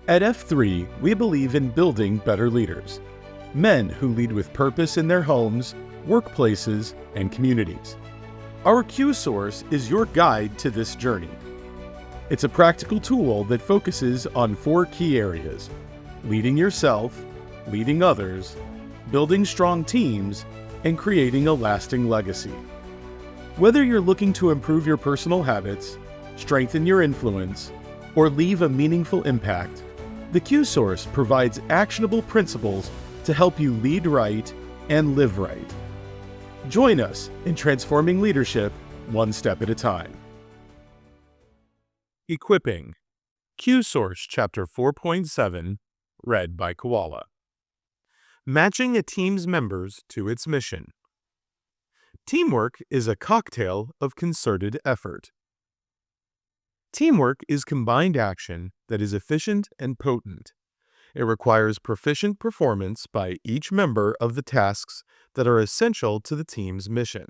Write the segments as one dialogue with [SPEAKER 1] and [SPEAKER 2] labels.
[SPEAKER 1] At F3, we believe in building better leaders, men who lead with purpose in their homes, workplaces, and communities. Our QSource is your guide to this journey. It's a practical tool that focuses on 4 key areas: leading yourself, leading others, building strong teams, and creating a lasting legacy. Whether you're looking to improve your personal habits, strengthen your influence, or leave a meaningful impact, the QSource provides actionable principles to help you lead right and live right. Join us in transforming leadership one step at a time. Equipping. QSource Chapter 4.7, read by Koala. Matching a team's members to its mission. Teamwork is a cocktail of concerted effort. Teamwork is combined action that is efficient and potent. It requires proficient performance by each member of the tasks that are essential to the team's mission.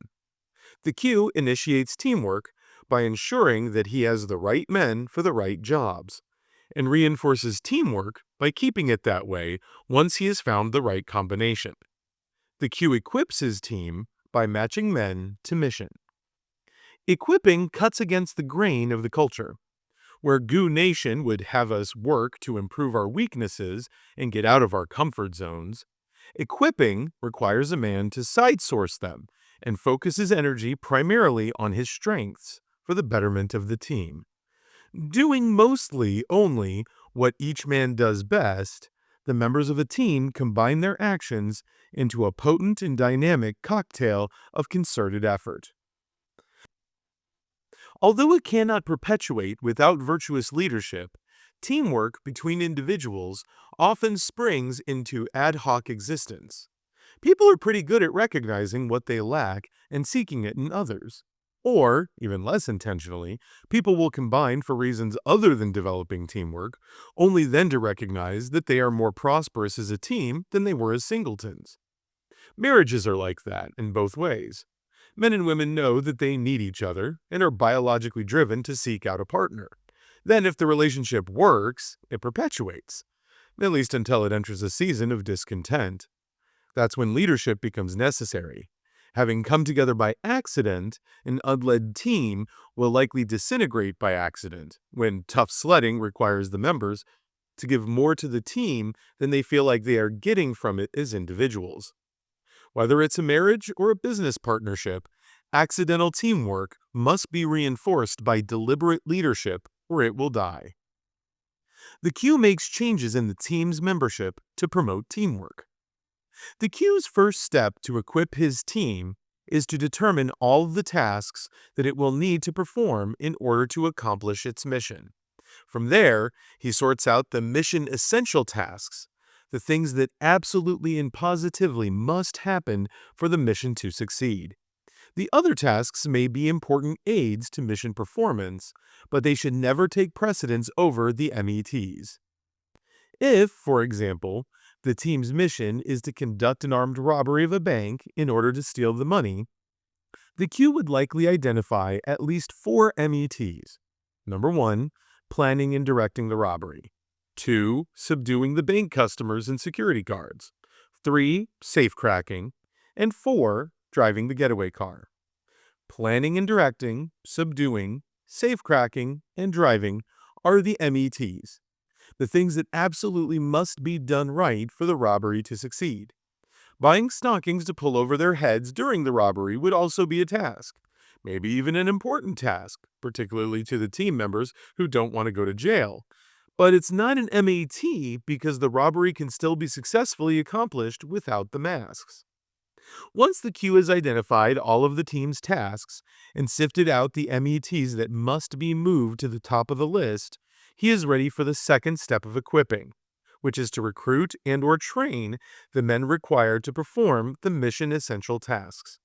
[SPEAKER 1] The Q initiates teamwork by ensuring that he has the right men for the right jobs, and reinforces teamwork by keeping it that way once he has found the right combination. The Q equips his team by matching men to mission. Equipping cuts against the grain of the culture. Where Goo Nation would have us work to improve our weaknesses and get out of our comfort zones, equipping requires a man to side-source them and focus his energy primarily on his strengths for the betterment of the team. Doing mostly only what each man does best, the members of a team combine their actions into a potent and dynamic cocktail of concerted effort. Although it cannot perpetuate without virtuous leadership, teamwork between individuals often springs into ad hoc existence. People are pretty good at recognizing what they lack and seeking it in others. Or, even less intentionally, people will combine for reasons other than developing teamwork, only then to recognize that they are more prosperous as a team than they were as singletons. Marriages are like that in both ways. Men and women know that they need each other and are biologically driven to seek out a partner. Then, if the relationship works, it perpetuates, at least until it enters a season of discontent. That's when leadership becomes necessary. Having come together by accident, an unled team will likely disintegrate by accident when tough sledding requires the members to give more to the team than they feel like they are getting from it as individuals. Whether it's a marriage or a business partnership, accidental teamwork must be reinforced by deliberate leadership or it will die. The Q makes changes in the team's membership to promote teamwork. The Q's first step to equip his team is to determine all of the tasks that it will need to perform in order to accomplish its mission. From there, he sorts out the mission essential tasks, the things that absolutely and positively must happen for the mission to succeed. The other tasks may be important aids to mission performance, but they should never take precedence over the METs. If, for example, the team's mission is to conduct an armed robbery of a bank in order to steal the money, the Q would likely identify at least 4 METs. Number 1, planning and directing the robbery. 2, subduing the bank customers and security guards. 3, safecracking. And 4, driving the getaway car. Planning and directing, subduing, safecracking, and driving are the METs, the things that absolutely must be done right for the robbery to succeed. Buying stockings to pull over their heads during the robbery would also be a task, maybe even an important task, particularly to the team members who don't want to go to jail. But it's not an MET because the robbery can still be successfully accomplished without the masks. Once the Q has identified all of the team's tasks and sifted out the METs that must be moved to the top of the list, he is ready for the second step of equipping, which is to recruit and/or train the men required to perform the mission essential tasks.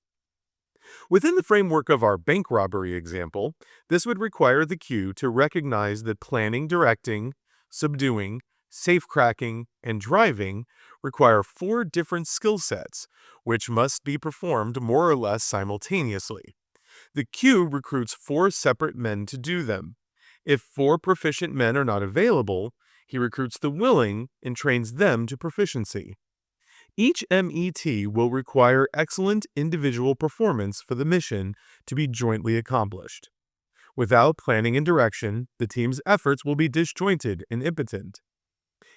[SPEAKER 1] Within the framework of our bank robbery example, this would require the Q to recognize that planning, directing, subduing, safecracking, and driving require 4 different skill sets, which must be performed more or less simultaneously. The Q recruits 4 separate men to do them. If 4 proficient men are not available, He recruits the willing and trains them to proficiency. Each MET will require excellent individual performance for the mission to be jointly accomplished. Without planning and direction, the team's efforts will be disjointed and impotent.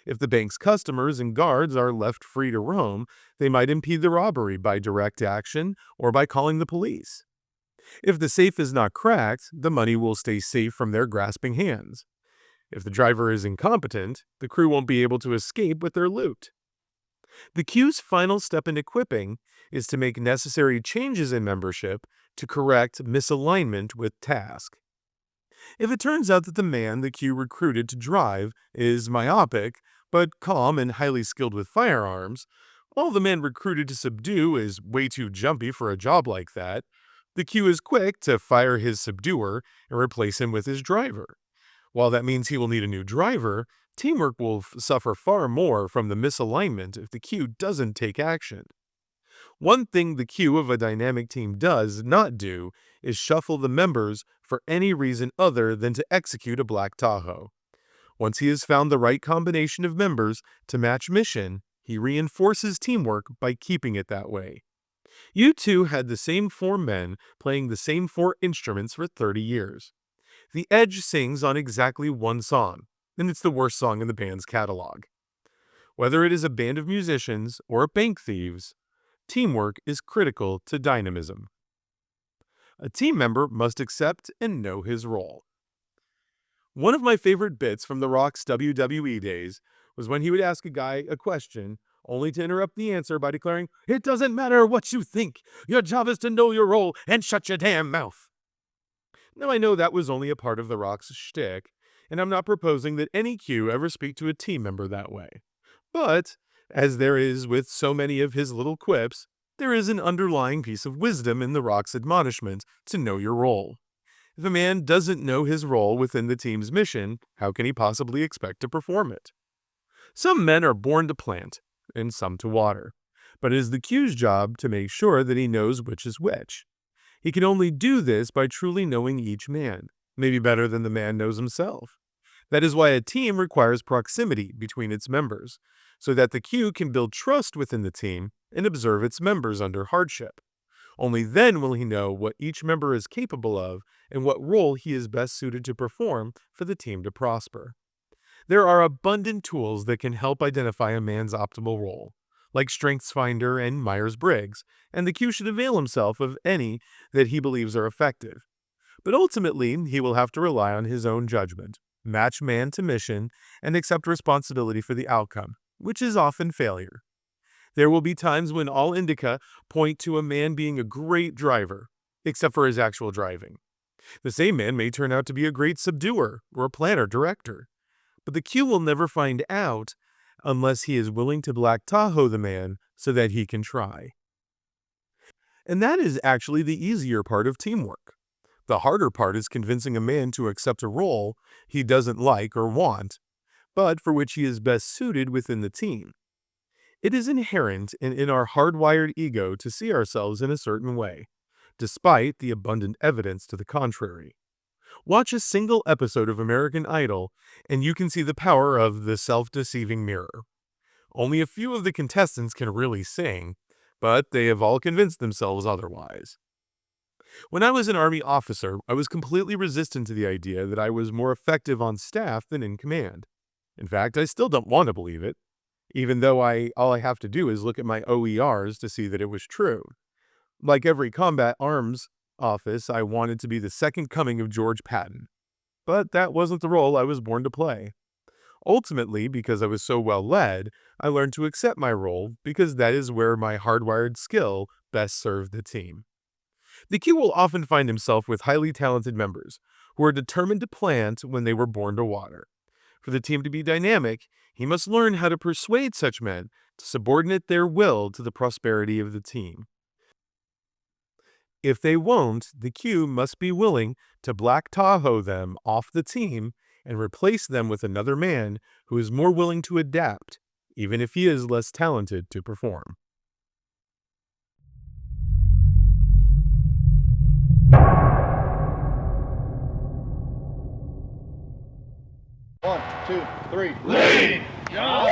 [SPEAKER 1] If the bank's customers and guards are left free to roam, they might impede the robbery by direct action or by calling the police. If the safe is not cracked, the money will stay safe from their grasping hands. If the driver is incompetent, the crew won't be able to escape with their loot. The queue's final step in equipping is to make necessary changes in membership to correct misalignment with task. If it turns out that the man the queue recruited to drive is myopic, but calm and highly skilled with firearms, while the man recruited to subdue is way too jumpy for a job like that, the queue is quick to fire his subduer and replace him with his driver. While that means he will need a new driver, teamwork will suffer far more from the misalignment if the queue doesn't take action. One thing the queue of a dynamic team does not do is shuffle the members for any reason other than to execute a Black Tahoe. Once he has found the right combination of members to match mission, he reinforces teamwork by keeping it that way. You two had the same four men playing the same four instruments for 30 years. The Edge sings on exactly one song, and it's the worst song in the band's catalog. Whether it is a band of musicians or bank thieves, teamwork is critical to dynamism. A team member must accept and know his role. One of my favorite bits from The Rock's WWE days was when he would ask a guy a question, only to interrupt the answer by declaring, "It doesn't matter what you think. Your job is to know your role and shut your damn mouth." Now, I know that was only a part of The Rock's shtick, and I'm not proposing that any Q ever speak to a team member that way. But, as there is with so many of his little quips, there is an underlying piece of wisdom in The Rock's admonishment to know your role. If a man doesn't know his role within the team's mission, how can he possibly expect to perform it? Some men are born to plant, and some to water, but it is the Q's job to make sure that he knows which is which. He can only do this by truly knowing each man, maybe better than the man knows himself. That is why a team requires proximity between its members, so that the Q can build trust within the team and observe its members under hardship. Only then will he know what each member is capable of and what role he is best suited to perform for the team to prosper. There are abundant tools that can help identify a man's optimal role, like StrengthsFinder and Myers-Briggs, and the Q should avail himself of any that he believes are effective. But ultimately, he will have to rely on his own judgment, match man to mission, and accept responsibility for the outcome, which is often failure. There will be times when all indica point to a man being a great driver, except for his actual driving. The same man may turn out to be a great subduer or a planner-director, but the Q will never find out unless he is willing to Black Tahoe the man so that he can try. And that is actually the easier part of teamwork. The harder part is convincing a man to accept a role he doesn't like or want, but for which he is best suited within the team. It is inherent in our hardwired ego to see ourselves in a certain way, despite the abundant evidence to the contrary. Watch a single episode of American Idol, and you can see the power of the self-deceiving mirror. Only a few of the contestants can really sing, but they have all convinced themselves otherwise. When I was an Army officer, I was completely resistant to the idea that I was more effective on staff than in command. In fact, I still don't want to believe it, even though all I have to do is look at my OERs to see that it was true. Like every combat arms office, I wanted to be the second coming of George Patton. But that wasn't the role I was born to play. Ultimately, because I was so well led, I learned to accept my role because that is where my hardwired skill best served the team. The Q will often find himself with highly talented members who are determined to plant when they were born to water. For the team to be dynamic, he must learn how to persuade such men to subordinate their will to the prosperity of the team. If they won't, the Q must be willing to Black Tahoe them off the team and replace them with another man who is more willing to adapt, even if he is less talented to perform.
[SPEAKER 2] 1, 2, 3. Lean! Jump!